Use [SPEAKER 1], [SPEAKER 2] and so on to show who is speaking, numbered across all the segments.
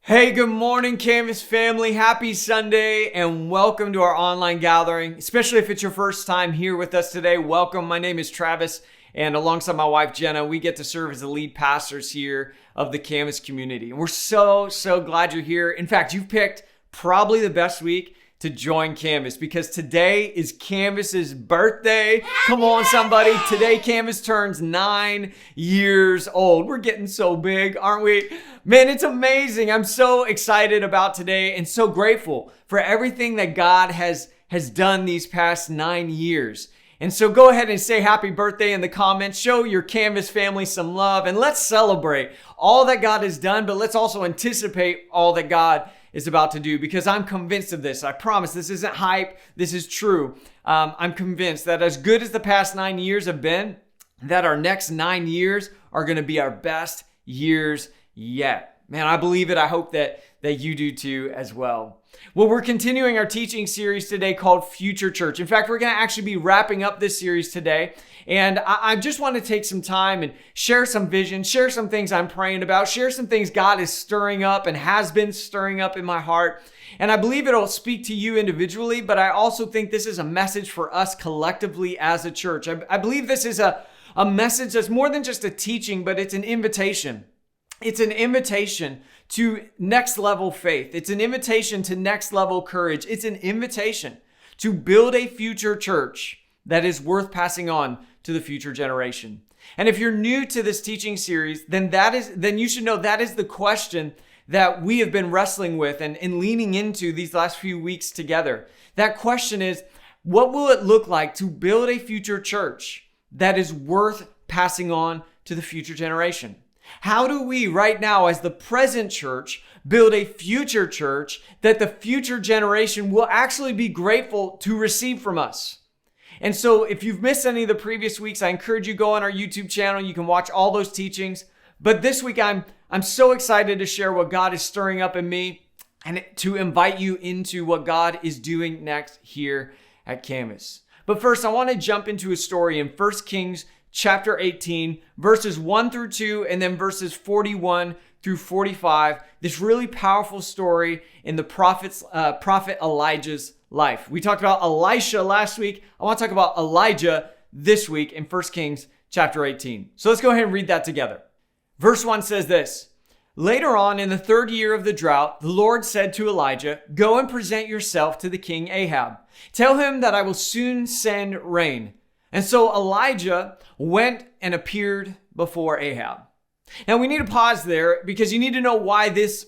[SPEAKER 1] Hey, good morning, Canvas family. Happy Sunday and welcome to our online gathering. Especially if it's your first time here with us today, welcome. My name is Travis, and alongside my wife, Jenna, we get to serve as the lead pastors here of the Canvas community. And we're so glad you're here. In fact, you've picked probably the best week to join Canvas because today is Canvas's birthday. Come on, somebody. Today, Canvas turns 9 years old. We're getting so big, aren't we? Man, it's amazing. I'm so excited about today and so grateful for everything that God has done these past 9 years. And so go ahead and say happy birthday in the comments. Show your Canvas family some love and let's celebrate all that God has done, but let's also anticipate all that God is about to do because I'm convinced of this. I promise this isn't hype. This is true. I'm convinced that as good as the past 9 years have been, that our next 9 years are going to be our best years yet. Man, I believe it. I hope that you do too as well. Well, we're continuing our teaching series today called Future Church. In fact, we're going to actually be wrapping up this series today. And I just want to take some time and share some vision, share some things I'm praying about, share some things God is stirring up and has been stirring up in my heart. And I believe it'll speak to you individually, but I also think this is a message for us collectively as a church. I believe this is a message that's more than just a teaching, but it's an invitation. It's an invitation to next level faith. It's an invitation to next level courage. It's an invitation to build a future church that is worth passing on to the future generation. And if you're new to this teaching series, then you should know that is the question that we have been wrestling with and leaning into these last few weeks together. That question is, what will it look like to build a future church that is worth passing on to the future generation? How do we right now as the present church build a future church that the future generation will actually be grateful to receive from us? And so if you've missed any of the previous weeks, I encourage you to go on our YouTube channel. You can watch all those teachings. But this week, I'm so excited to share what God is stirring up in me and to invite you into what God is doing next here at Canvas. But first, I want to jump into a story in 1 Kings chapter 18, verses 1 through 2, and then verses 41 through 45. This really powerful story in the prophet Elijah's life. We talked about Elisha last week. I want to talk about Elijah this week in 1 Kings chapter 18. So let's go ahead and read that together. Verse 1 says this: Later on in the 3rd year of the drought, the Lord said to Elijah, "Go and present yourself to the king Ahab. Tell him that I will soon send rain." And so Elijah went and appeared before Ahab. Now we need to pause there because you need to know why these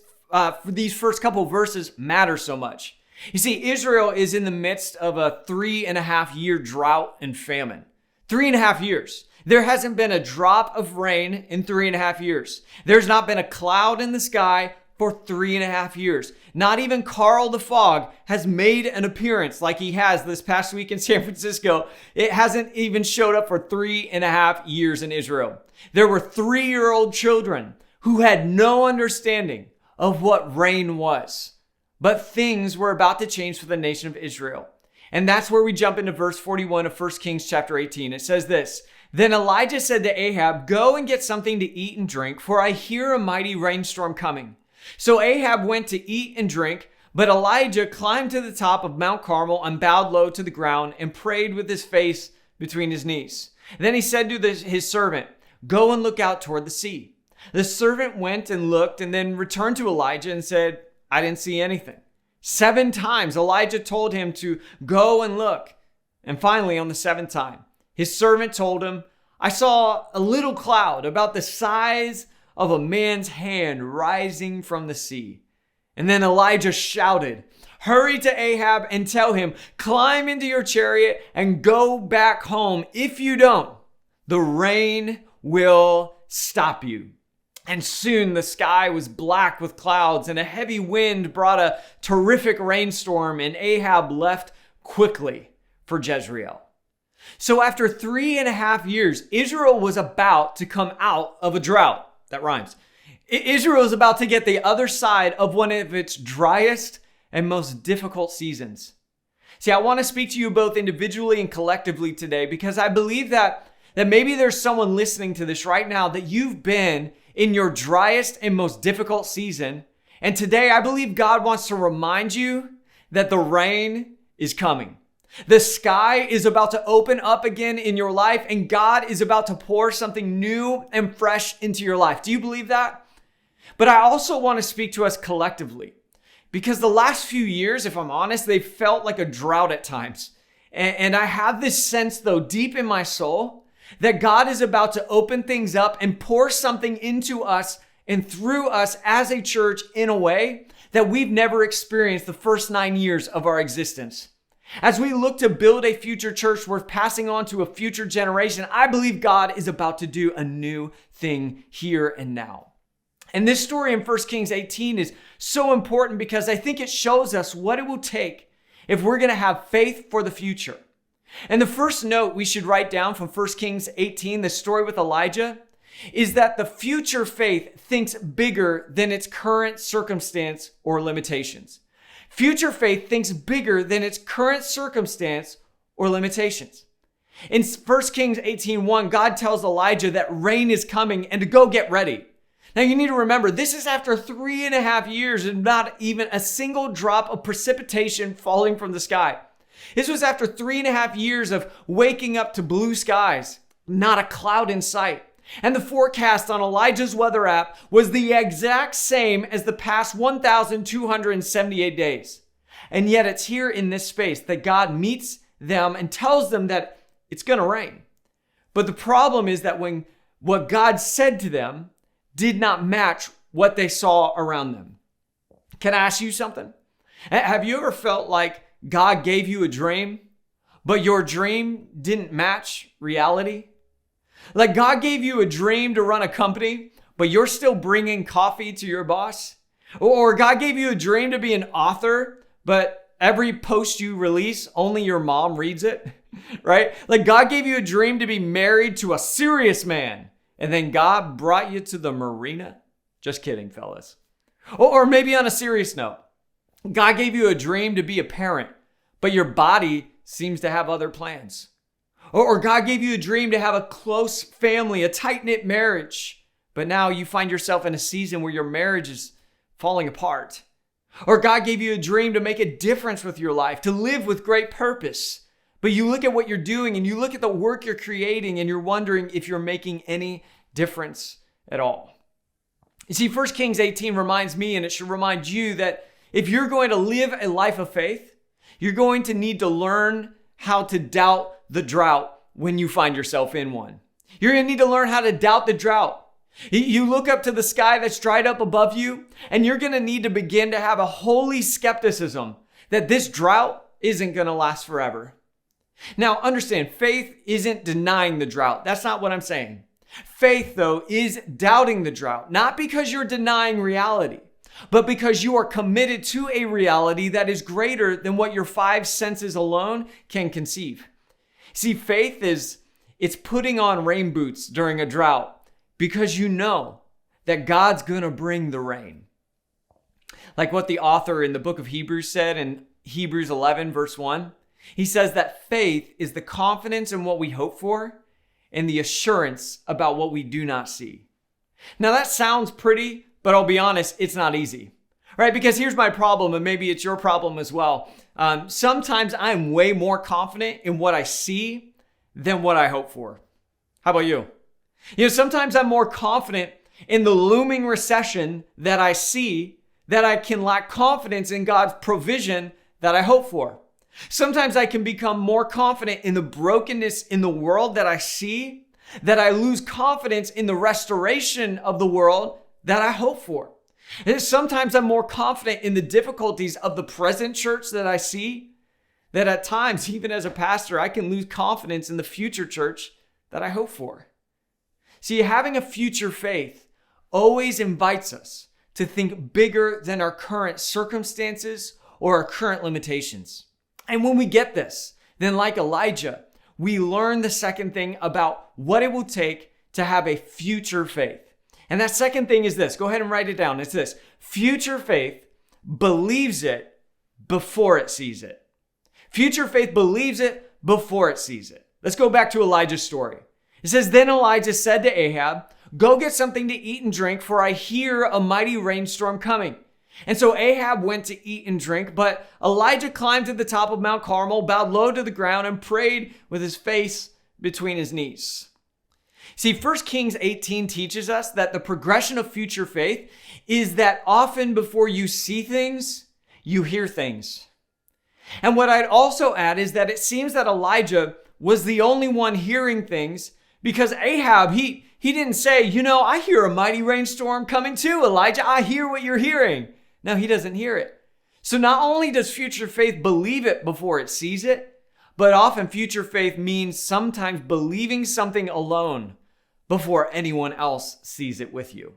[SPEAKER 1] first couple verses matter so much. You see, Israel is in the midst of a 3.5-year drought and famine. 3.5 years. There hasn't been a drop of rain in 3.5 years. There's not been a cloud in the sky for 3.5 years. Not even Carl the Fog has made an appearance like he has this past week in San Francisco. It hasn't even showed up for 3.5 years in Israel. There were 3-year-old children who had no understanding of what rain was. But things were about to change for the nation of Israel. And that's where we jump into verse 41 of 1 Kings chapter 18. It says this: Then Elijah said to Ahab, "Go and get something to eat and drink, for I hear a mighty rainstorm coming." So Ahab went to eat and drink, but Elijah climbed to the top of Mount Carmel and bowed low to the ground and prayed with his face between his knees. Then he said to his servant, "Go and look out toward the sea." The servant went and looked and then returned to Elijah and said, "I didn't see anything." 7 times Elijah told him to go and look. And finally, on the 7th time, his servant told him, "I saw a little cloud about the size of a man's hand rising from the sea." And then Elijah shouted, "Hurry to Ahab and tell him, climb into your chariot and go back home. If you don't, the rain will stop you." And soon the sky was black with clouds and a heavy wind brought a terrific rainstorm, and Ahab left quickly for Jezreel. So after 3.5 years, Israel was about to come out of a drought. That rhymes. Israel is about to get the other side of one of its driest and most difficult seasons. See, I want to speak to you both individually and collectively today because I believe that maybe there's someone listening to this right now that you've been in your driest and most difficult season And today I believe God wants to remind you that the rain is coming. The sky is about to open up again in your life, and God is about to pour something new and fresh into your life. Do you believe that? But I also want to speak to us collectively, because the last few years, if I'm honest, they felt like a drought at times. And I have this sense, though, deep in my soul, that God is about to open things up and pour something into us and through us as a church in a way that we've never experienced the first 9 years of our existence. As we look to build a future church worth passing on to a future generation, I believe God is about to do a new thing here and now. And this story in 1 Kings 18 is so important because I think it shows us what it will take if we're going to have faith for the future. And the first note we should write down from 1 Kings 18, the story with Elijah, is that the future faith thinks bigger than its current circumstance or limitations. Future faith thinks bigger than its current circumstance or limitations. In 1 Kings 18:1, God tells Elijah that rain is coming and to go get ready. Now you need to remember, this is after 3.5 years and not even a single drop of precipitation falling from the sky. This was after 3.5 years of waking up to blue skies, not a cloud in sight. And the forecast on Elijah's weather app was the exact same as the past 1,278 days. And yet it's here in this space that God meets them and tells them that it's going to rain. But the problem is that when what God said to them did not match what they saw around them. Can I ask you something? Have you ever felt like God gave you a dream, but your dream didn't match reality? Like God gave you a dream to run a company, but you're still bringing coffee to your boss? Or God gave you a dream to be an author, but every post you release, only your mom reads it, right? Like God gave you a dream to be married to a serious man, and then God brought you to the marina? Just kidding, fellas. Or maybe on a serious note, God gave you a dream to be a parent, but your body seems to have other plans. Or God gave you a dream to have a close family, a tight-knit marriage, but now you find yourself in a season where your marriage is falling apart. Or God gave you a dream to make a difference with your life, to live with great purpose, but you look at what you're doing and you look at the work you're creating and you're wondering if you're making any difference at all. You see, 1 Kings 18 reminds me, and it should remind you, that if you're going to live a life of faith, you're going to need to learn how to doubt the drought when you find yourself in one. You're going to need to learn how to doubt the drought. You look up to the sky that's dried up above you, and you're going to need to begin to have a holy skepticism that this drought isn't going to last forever. Now, understand, faith isn't denying the drought. That's not what I'm saying. Faith, though, is doubting the drought, not because you're denying reality, but because you are committed to a reality that is greater than what your five senses alone can conceive. See, faith it's putting on rain boots during a drought because you know that God's going to bring the rain. Like what the author in the book of Hebrews said in Hebrews 11, verse 1. He says that faith is the confidence in what we hope for and the assurance about what we do not see. Now that sounds pretty, but I'll be honest, it's not easy, right? Because here's my problem, and maybe it's your problem as well. Sometimes I'm way more confident in what I see than what I hope for. How about you? Sometimes I'm more confident in the looming recession that I see that I can lack confidence in God's provision that I hope for. Sometimes I can become more confident in the brokenness in the world that I see, that I lose confidence in the restoration of the world that I hope for. And sometimes I'm more confident in the difficulties of the present church that I see, that at times, even as a pastor, I can lose confidence in the future church that I hope for. See, having a future faith always invites us to think bigger than our current circumstances or our current limitations. And when we get this, then like Elijah, we learn the second thing about what it will take to have a future faith. And that second thing is this. Go ahead and write it down. It's this. Future faith believes it before it sees it. Future faith believes it before it sees it. Let's go back to Elijah's story. It says, then Elijah said to Ahab, go get something to eat and drink, for I hear a mighty rainstorm coming. And so Ahab went to eat and drink, but Elijah climbed to the top of Mount Carmel, bowed low to the ground, and prayed with his face between his knees. See, 1 Kings 18 teaches us that the progression of future faith is that often before you see things, you hear things. And what I'd also add is that it seems that Elijah was the only one hearing things, because Ahab, he didn't say, I hear a mighty rainstorm coming too, Elijah. I hear what you're hearing. No, he doesn't hear it. So not only does future faith believe it before it sees it, but often future faith means sometimes believing something alone before anyone else sees it with you.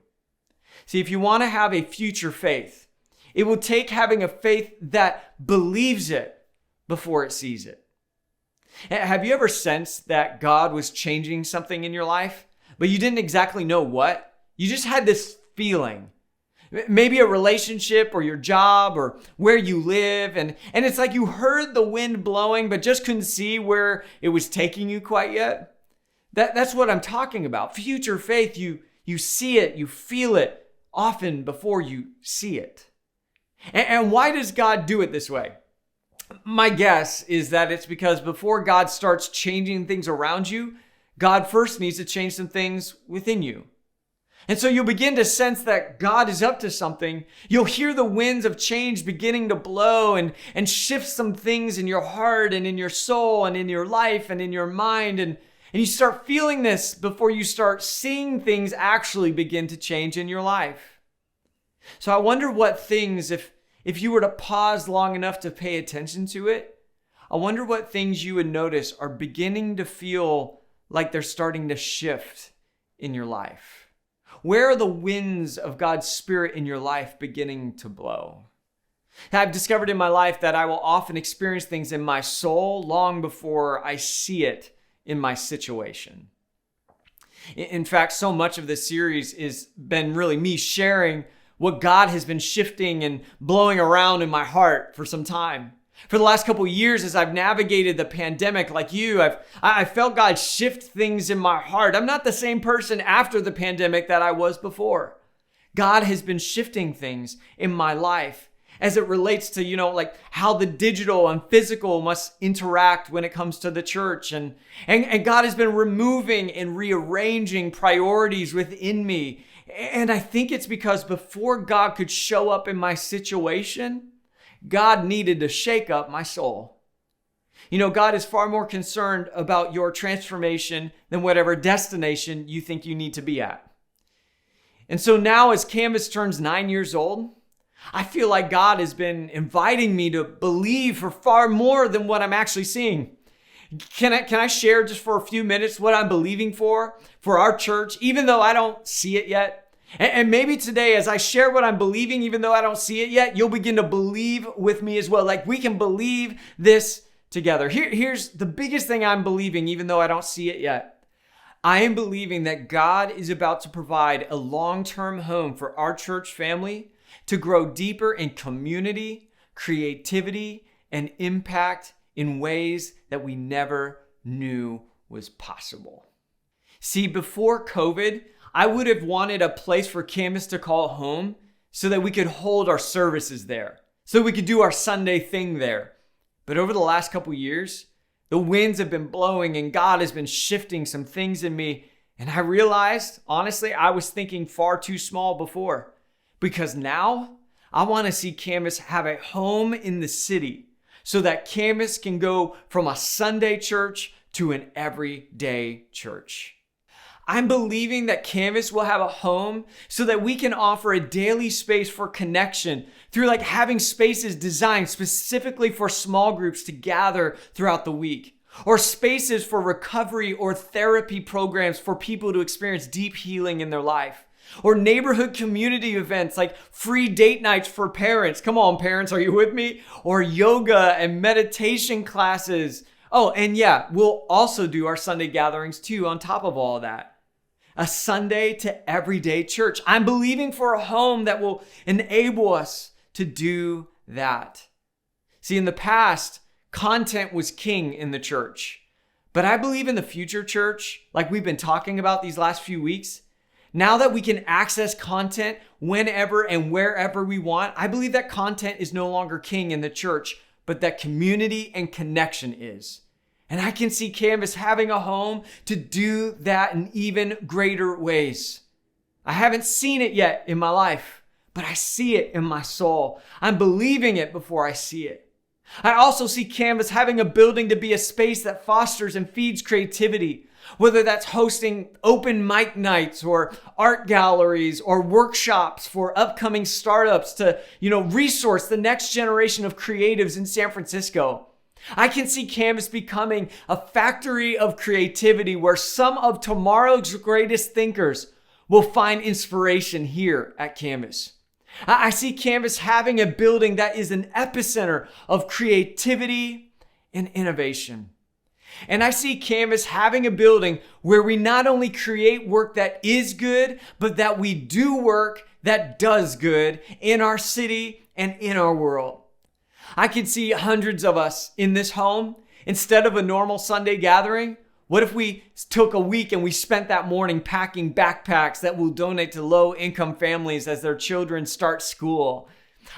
[SPEAKER 1] See, if you want to have a future faith, it will take having a faith that believes it before it sees it. Have you ever sensed that God was changing something in your life, but you didn't exactly know what? You just had this feeling. Maybe a relationship or your job or where you live. And it's like you heard the wind blowing, but just couldn't see where it was taking you quite yet. That's what I'm talking about. Future faith, you see it, you feel it often before you see it. And why does God do it this way? My guess is that it's because before God starts changing things around you, God first needs to change some things within you. And so you'll begin to sense that God is up to something. You'll hear the winds of change beginning to blow and shift some things in your heart and in your soul and in your life and in your mind. And you start feeling this before you start seeing things actually begin to change in your life. So I wonder what things, if you were to pause long enough to pay attention to it, I wonder what things you would notice are beginning to feel like they're starting to shift in your life. Where are the winds of God's Spirit in your life beginning to blow? I've discovered in my life that I will often experience things in my soul long before I see it in my situation. In fact, so much of this series has been really me sharing what God has been shifting and blowing around in my heart for some time. For the last couple of years, as I've navigated the pandemic like you, I felt God shift things in my heart. I'm not the same person after the pandemic that I was before. God has been shifting things in my life as it relates to, like how the digital and physical must interact when it comes to the church. And God has been removing and rearranging priorities within me. And I think it's because before God could show up in my situation, God needed to shake up my soul. God is far more concerned about your transformation than whatever destination you think you need to be at. And so now as Canvas turns 9 years old, I feel like God has been inviting me to believe for far more than what I'm actually seeing. Can I share just for a few minutes what I'm believing for our church, even though I don't see it yet? And maybe today, as I share what I'm believing, even though I don't see it yet, you'll begin to believe with me as well. Like we can believe this together. Here's the biggest thing I'm believing, even though I don't see it yet. I am believing that God is about to provide a long-term home for our church family to grow deeper in community, creativity, and impact in ways that we never knew was possible. See, before COVID, I would have wanted a place for Canvas to call home so that we could hold our services there, so we could do our Sunday thing there. But over the last couple years, the winds have been blowing and God has been shifting some things in me. And I realized, honestly, I was thinking far too small before, because now I want to see Canvas have a home in the city so that Canvas can go from a Sunday church to an everyday church. I'm believing that Canvas will have a home so that we can offer a daily space for connection through like having spaces designed specifically for small groups to gather throughout the week, or spaces for recovery or therapy programs for people to experience deep healing in their life, or neighborhood community events like free date nights for parents. Come on, parents, are you with me? Or yoga and meditation classes. Oh, and yeah, we'll also do our Sunday gatherings too on top of all of that. A Sunday to everyday church. I'm believing for a home that will enable us to do that. See, in the past, content was king in the church. But I believe in the future church, like we've been talking about these last few weeks, Now that we can access content whenever and wherever we want, I believe that content is no longer king in the church, but that community and connection is. And I can see Canvas having a home to do that in even greater ways. I haven't seen it yet in my life, but I see it in my soul. I'm believing it before I see it. I also see Canvas having a building to be a space that fosters and feeds creativity, whether that's hosting open mic nights or art galleries or workshops for upcoming startups to, resource the next generation of creatives in San Francisco. I can see Canvas becoming a factory of creativity where some of tomorrow's greatest thinkers will find inspiration here at Canvas. I see Canvas having a building that is an epicenter of creativity and innovation. And I see Canvas having a building where we not only create work that is good, but that we do work that does good in our city and in our world. I could see hundreds of us in this home. Instead of a normal Sunday gathering, what if we took a week and we spent that morning packing backpacks that we'll donate to low-income families as their children start school?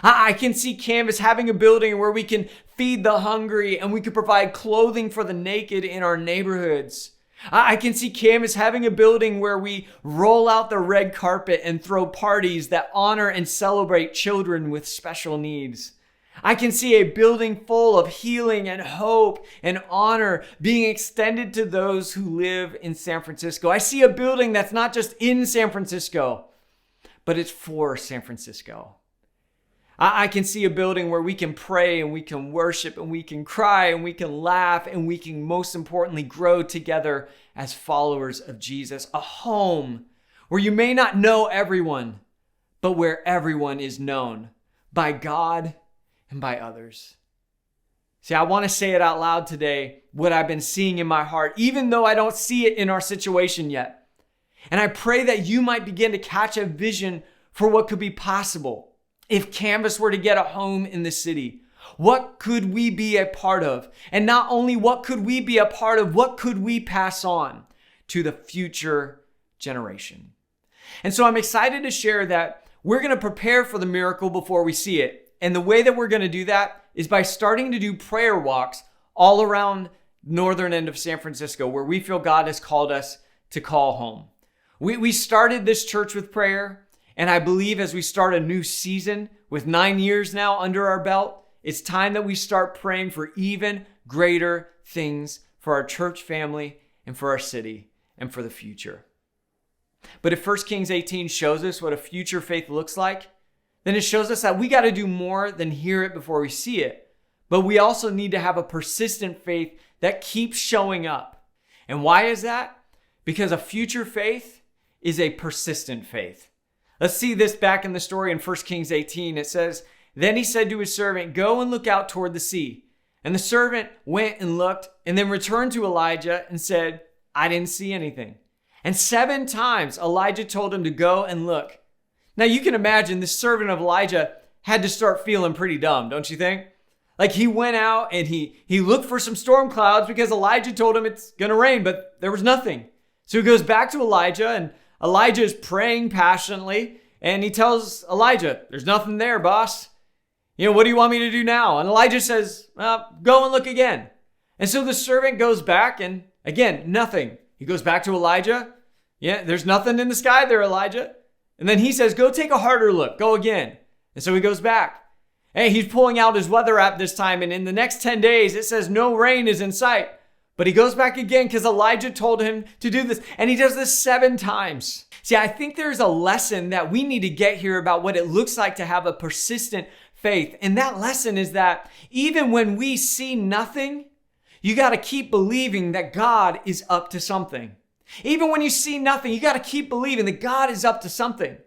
[SPEAKER 1] I can see Canvas having a building where we can feed the hungry and we can provide clothing for the naked in our neighborhoods. I can see Canvas having a building where we roll out the red carpet and throw parties that honor and celebrate children with special needs. I can see a building full of healing and hope and honor being extended to those who live in San Francisco. I see a building that's not just in San Francisco, but it's for San Francisco. I can see a building where we can pray and we can worship and we can cry and we can laugh and we can, most importantly, grow together as followers of Jesus. A home where you may not know everyone, but where everyone is known by God and by others. See, I want to say it out loud today, what I've been seeing in my heart, even though I don't see it in our situation yet. And I pray that you might begin to catch a vision for what could be possible if Canvas were to get a home in the city. What could we be a part of? And not only what could we be a part of, what could we pass on to the future generation? And so I'm excited to share that we're going to prepare for the miracle before we see it. And the way that we're going to do that is by starting to do prayer walks all around northern end of San Francisco, where we feel God has called us to call home. We started this church with prayer. And I believe as we start a new season with 9 years now under our belt, it's time that we start praying for even greater things for our church family and for our city and for the future. But if 1 Kings 18 shows us what a future faith looks like, then it shows us that we got to do more than hear it before we see it. But we also need to have a persistent faith that keeps showing up. And why is that? Because a future faith is a persistent faith. Let's see this back in the story in 1 Kings 18. It says, "Then he said to his servant, 'Go and look out toward the sea.' And the servant went and looked and then returned to Elijah and said, 'I didn't see anything.' And 7 times Elijah told him to go and look." Now you can imagine the servant of Elijah had to start feeling pretty dumb, don't you think? Like he went out and he looked for some storm clouds because Elijah told him it's going to rain, but there was nothing. So he goes back to Elijah, and Elijah is praying passionately, and he tells Elijah, "There's nothing there, boss. What do you want me to do now?" And Elijah says, "Go and look again." And so the servant goes back, and again, nothing. He goes back to Elijah. "Yeah, there's nothing in the sky there, Elijah." And then he says, "Go take a harder look. Go again." And so he goes back. Hey, he's pulling out his weather app this time, and in the next 10 days, it says no rain is in sight. But he goes back again because Elijah told him to do this. And he does this 7 times. See, I think there's a lesson that we need to get here about what it looks like to have a persistent faith. And that lesson is that even when we see nothing, you got to keep believing that God is up to something. Even when you see nothing, you got to keep believing that God is up to something.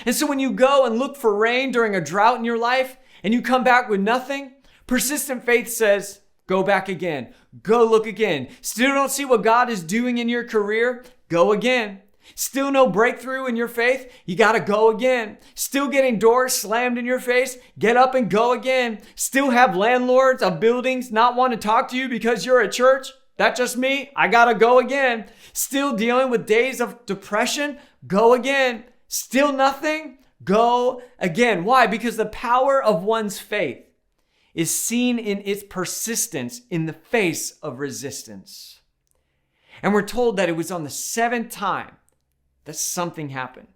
[SPEAKER 1] And so when you go and look for rain during a drought in your life and you come back with nothing, persistent faith says, go back again. Go look again. Still don't see what God is doing in your career? Go again. Still no breakthrough in your faith? You got to go again. Still getting doors slammed in your face? Get up and go again. Still have landlords of buildings not want to talk to you because you're a church? That's just me. I got to go again. Still dealing with days of depression? Go again. Still nothing? Go again. Why? Because the power of one's faith is seen in its persistence in the face of resistance. And we're told that it was on the seventh time that something happened.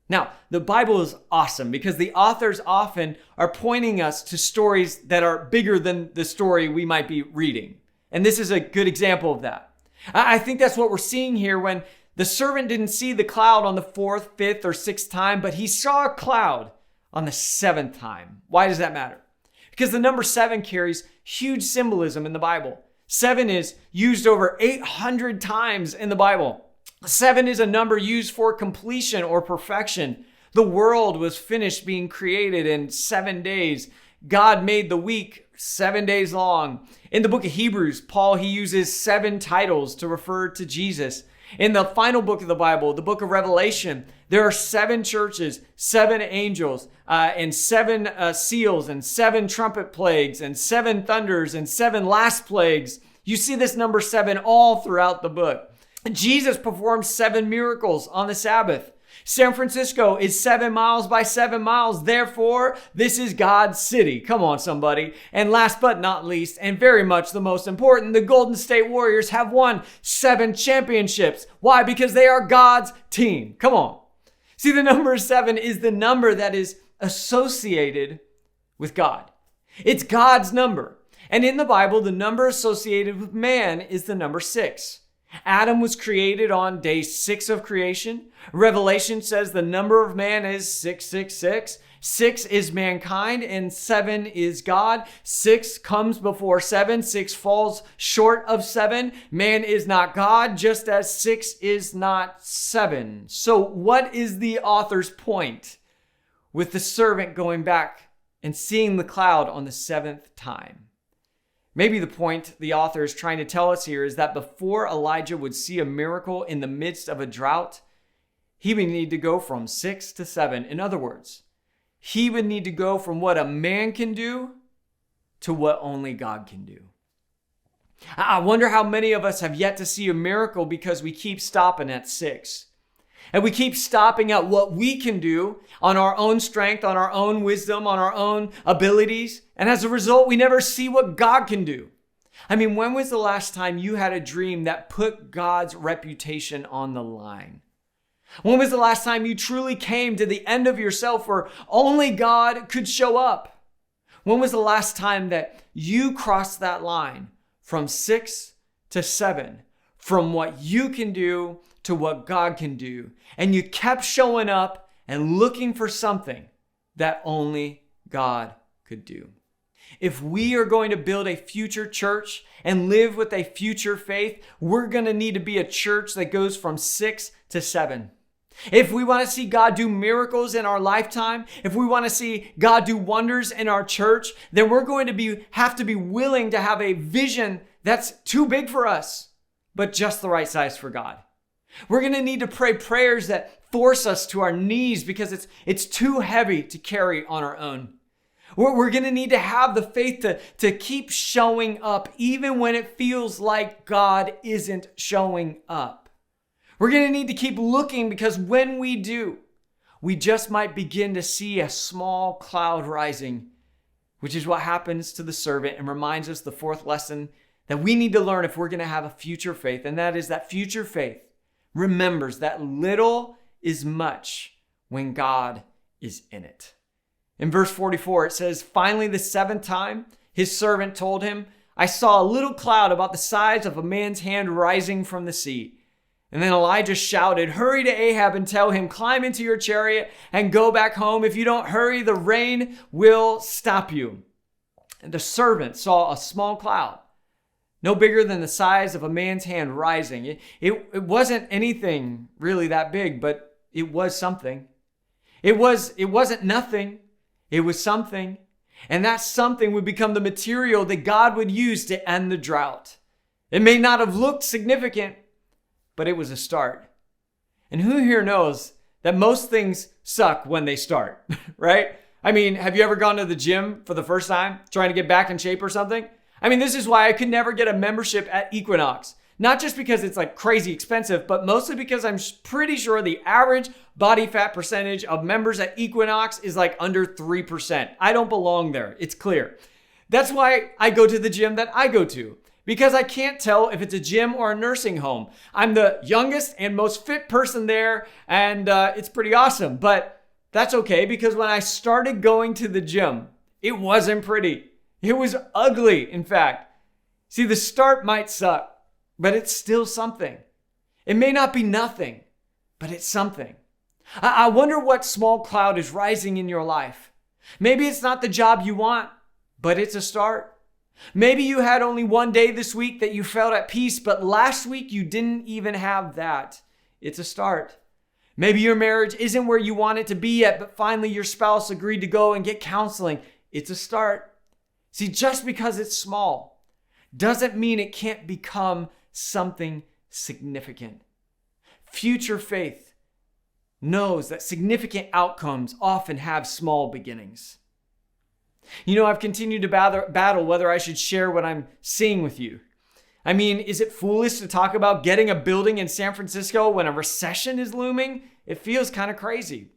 [SPEAKER 1] Now, the Bible is awesome because the authors often are pointing us to stories that are bigger than the story we might be reading. And this is a good example of that. I think that's what we're seeing here when the servant didn't see the cloud on the fourth, fifth, or sixth time, but he saw a cloud on the seventh time. Why does that matter? Because the number 7 carries huge symbolism in the Bible. 7 is used over 800 times in the Bible. 7 is a number used for completion or perfection. The world was finished being created in 7 days. God made the week 7 days long. In the book of Hebrews, Paul, he uses 7 titles to refer to Jesus. In the final book of the Bible, the book of Revelation, there are 7 churches, 7 angels, and 7 seals, and 7 trumpet plagues, and 7 thunders, and 7 last plagues. You see this number 7 all throughout the book. Jesus performed 7 miracles on the Sabbath. San Francisco is 7 miles by 7 miles. Therefore, this is God's city. Come on, somebody. And last but not least, and very much the most important, the Golden State Warriors have won 7 championships. Why? Because they are God's team. Come on. See, the number 7 is the number that is associated with God. It's God's number. And in the Bible, the number associated with man is the number 6. Adam was created on day 6 of creation. Revelation says the number of man is 666. 6 is mankind and 7 is God. 6 comes before 7. 6 falls short of 7. Man is not God, just as 6 is not 7. So what is the author's point with the servant going back and seeing the cloud on the 7th time? Maybe the point the author is trying to tell us here is that before Elijah would see a miracle in the midst of a drought, he would need to go from 6 to 7. In other words, he would need to go from what a man can do to what only God can do. I wonder how many of us have yet to see a miracle because we keep stopping at 6. And we keep stopping at what we can do on our own strength, on our own wisdom, on our own abilities. And as a result, we never see what God can do. I mean, when was the last time you had a dream that put God's reputation on the line? When was the last time you truly came to the end of yourself where only God could show up? When was the last time that you crossed that line from 6 to 7, from what you can do to what God can do, and you kept showing up and looking for something that only God could do? If we are going to build a future church and live with a future faith, we're going to need to be a church that goes from 6 to 7. If we want to see God do miracles in our lifetime, if we want to see God do wonders in our church, then we're going to have to be willing to have a vision that's too big for us, but just the right size for God. We're going to need to pray prayers that force us to our knees because it's too heavy to carry on our own. We're going to need to have the faith to keep showing up even when it feels like God isn't showing up. We're going to need to keep looking because when we do, we just might begin to see a small cloud rising, which is what happens to the servant and reminds us the 4th lesson that we need to learn if we're going to have a future faith. And that is that future faith remembers that little is much when God is in it. In verse 44, it says, "Finally, the 7th time, his servant told him, I saw a little cloud about the size of a man's hand rising from the sea. And then Elijah shouted, 'Hurry to Ahab and tell him, climb into your chariot and go back home. If you don't hurry, the rain will stop you.' And the servant saw a small cloud, no bigger than the size of a man's hand, rising." It wasn't anything really that big, but it was something. It wasn't nothing. It was something. And that something would become the material that God would use to end the drought. It may not have looked significant, but it was a start. And who here knows that most things suck when they start, right? I mean, have you ever gone to the gym for the first time, trying to get back in shape or something? I mean, this is why I could never get a membership at Equinox. Not just because it's like crazy expensive, but mostly because I'm pretty sure the average body fat percentage of members at Equinox is like under 3%. I don't belong there. It's clear. That's why I go to the gym that I go to, because I can't tell if it's a gym or a nursing home. I'm the youngest and most fit person there, and it's pretty awesome. But that's okay, because when I started going to the gym, it wasn't pretty. It was ugly, in fact. See, the start might suck, but it's still something. It may not be nothing, but it's something. I wonder what small cloud is rising in your life. Maybe it's not the job you want, but it's a start. Maybe you had only one day this week that you felt at peace, but last week you didn't even have that. It's a start. Maybe your marriage isn't where you want it to be yet, but finally your spouse agreed to go and get counseling. It's a start. See, just because it's small doesn't mean it can't become something significant. Future faith knows that significant outcomes often have small beginnings. You know, I've continued to battle whether I should share what I'm seeing with you. I mean, is it foolish to talk about getting a building in San Francisco when a recession is looming? It feels kind of crazy.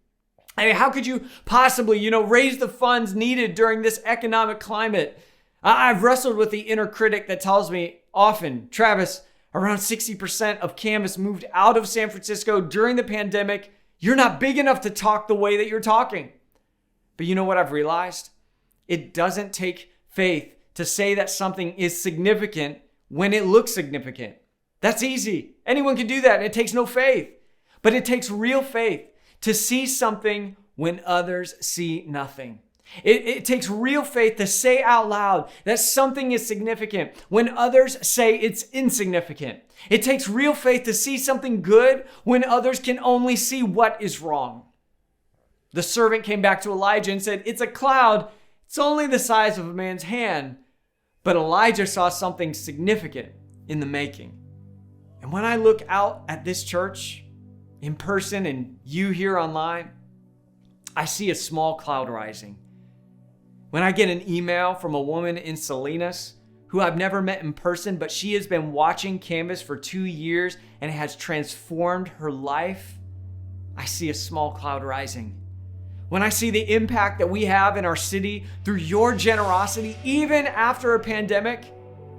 [SPEAKER 1] I mean, how could you possibly, raise the funds needed during this economic climate? I've wrestled with the inner critic that tells me often, Travis, around 60% of Canvas moved out of San Francisco during the pandemic. You're not big enough to talk the way that you're talking. But you know what I've realized? It doesn't take faith to say that something is significant when it looks significant. That's easy. Anyone can do that, and it takes no faith. But it takes real faith to see something when others see nothing. It takes real faith to say out loud that something is significant when others say it's insignificant. It takes real faith to see something good when others can only see what is wrong. The servant came back to Elijah and said, "It's a cloud. It's only the size of a man's hand." But Elijah saw something significant in the making. And when I look out at this church in person and you here online, I see a small cloud rising. When I get an email from a woman in Salinas who I've never met in person, but she has been watching Canvas for 2 years and it has transformed her life, I see a small cloud rising. When I see the impact that we have in our city through your generosity, even after a pandemic,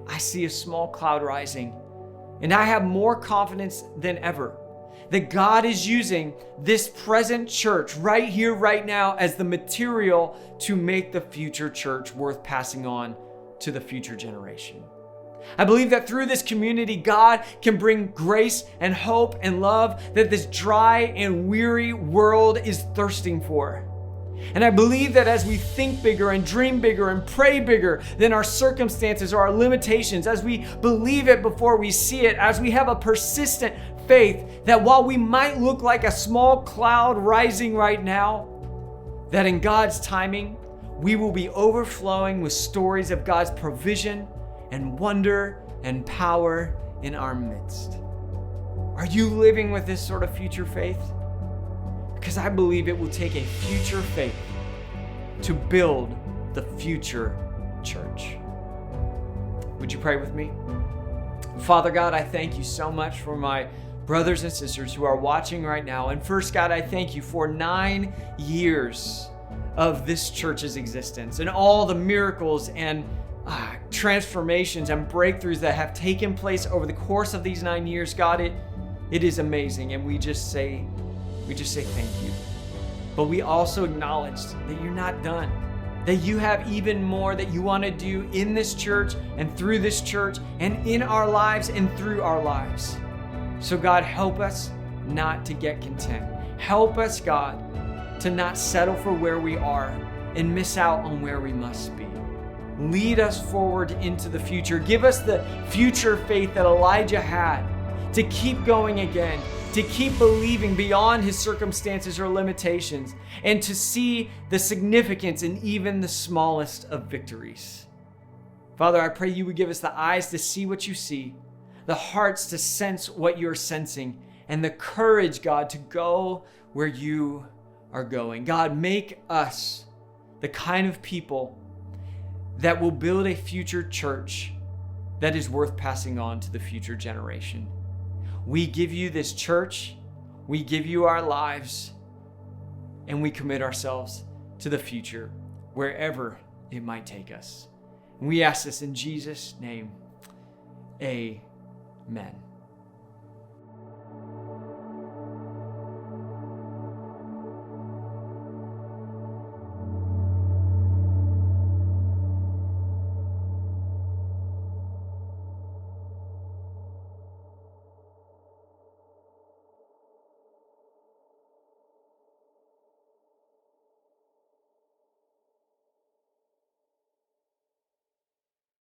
[SPEAKER 1] I see a small cloud rising. And I have more confidence than ever that God is using this present church right here, right now, as the material to make the future church worth passing on to the future generation. I believe that through this community, God can bring grace and hope and love that this dry and weary world is thirsting for. And I believe that as we think bigger and dream bigger and pray bigger than our circumstances or our limitations, as we believe it before we see it, as we have a persistent faith that while we might look like a small cloud rising right now, that in God's timing, we will be overflowing with stories of God's provision and wonder and power in our midst. Are you living with this sort of future faith? Because I believe it will take a future faith to build the future church. Would you pray with me? Father God, I thank you so much for my brothers and sisters who are watching right now. And first, God, I thank you for 9 years of this church's existence and all the miracles and transformations and breakthroughs that have taken place over the course of these 9 years. God, it is amazing, and we just say thank you. But we also acknowledge that you're not done, that you have even more that you want to do in this church and through this church and in our lives and through our lives. So God, help us not to get content. Help us, God, to not settle for where we are and miss out on where we must be. Lead us forward into the future. Give us the future faith that Elijah had to keep going again, to keep believing beyond his circumstances or limitations, and to see the significance in even the smallest of victories. Father, I pray you would give us the eyes to see what you see, the hearts to sense what you're sensing, and the courage, God, to go where you are going. God, make us the kind of people that will build a future church that is worth passing on to the future generation. We give you this church, we give you our lives, and we commit ourselves to the future, wherever it might take us. And we ask this in Jesus' name. Amen.